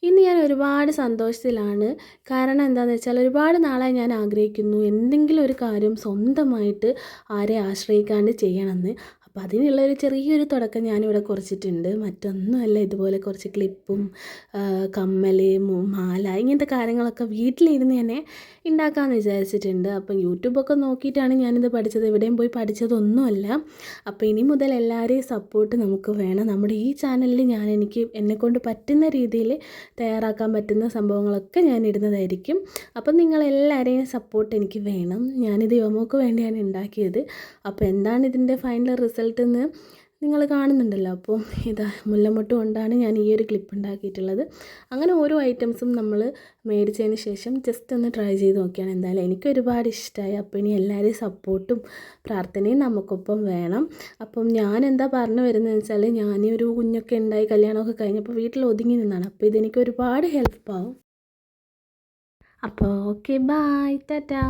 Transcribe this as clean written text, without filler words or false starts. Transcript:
ഇന്ന് ഞാൻ ഒരുപാട് സന്തോഷത്തിലാണ്. കാരണം എന്താണെന്ന് വെച്ചാൽ ഒരുപാട് നാളായി ഞാൻ ആഗ്രഹിക്കുന്നു എന്തെങ്കിലും ഒരു കാര്യം സ്വന്തമായിട്ട് ആരെയും ആശ്രയിക്കാണ്ട് ചെയ്യണമെന്ന്. അപ്പോൾ അതിനുള്ളൊരു ചെറിയൊരു തുടക്കം ഞാനിവിടെ കുറിച്ചിട്ടുണ്ട്. മറ്റൊന്നുമല്ല, ഇതുപോലെ കുറച്ച് ക്ലിപ്പും കമ്മൽ, മാല ഇങ്ങനത്തെ കാര്യങ്ങളൊക്കെ വീട്ടിലിരുന്ന് തന്നെ ഉണ്ടാക്കാമെന്ന് വിചാരിച്ചിട്ടുണ്ട്. അപ്പം യൂട്യൂബൊക്കെ നോക്കിയിട്ടാണ് ഞാനിത് പഠിച്ചത്. എവിടെയും പോയി പഠിച്ചതൊന്നുമല്ല. അപ്പോൾ ഇനി മുതൽ എല്ലാവരെയും സപ്പോർട്ട് നമുക്ക് വേണം. നമ്മുടെ ഈ ചാനലിൽ എനിക്ക് എന്നെക്കൊണ്ട് പറ്റുന്ന രീതിയിൽ തയ്യാറാക്കാൻ പറ്റുന്ന സംഭവങ്ങളൊക്കെ ഞാൻ ഇടുന്നതായിരിക്കും. അപ്പം നിങ്ങളെല്ലാവരെയും സപ്പോർട്ട് എനിക്ക് വേണം. ഞാനിത് യോമോക്ക് വേണ്ടിയാണ് ഉണ്ടാക്കിയത്. അപ്പോൾ എന്താണ് ഇതിൻ്റെ ഫൈനൽ റിസൾട്ട് എന്ന് നിങ്ങൾ കാണുന്നുണ്ടല്ലോ. അപ്പോൾ ഇതാ മുല്ലമൊട്ട് കൊണ്ടാണ് ഞാൻ ഈ ഒരു ക്ലിപ്പ് ഉണ്ടാക്കിയിട്ടുള്ളത്. അങ്ങനെ ഓരോ ഐറ്റംസും നമ്മൾ മേടിച്ചതിന് ശേഷം ജസ്റ്റ് ഒന്ന് ട്രൈ ചെയ്ത് നോക്കിയാണ്. എന്തായാലും എനിക്ക് ഒരുപാട് ഇഷ്ടമായി. അപ്പോൾ ഇനി എല്ലാവരെയും സപ്പോർട്ടും പ്രാർത്ഥനയും നമുക്കൊപ്പം വേണം. അപ്പം ഞാൻ എന്താ പറഞ്ഞു വരുന്നതെന്ന് വെച്ചാൽ, ഞാനൊരു കുഞ്ഞൊക്കെ ഉണ്ടായി കല്യാണമൊക്കെ കഴിഞ്ഞപ്പോൾ വീട്ടിൽ ഒതുങ്ങി നിന്നാണ്. അപ്പോൾ ഇതെനിക്ക് ഒരുപാട് ഹെൽപ്പാവും. അപ്പോൾ ഓക്കെ, ബായ്, ടാറ്റാ.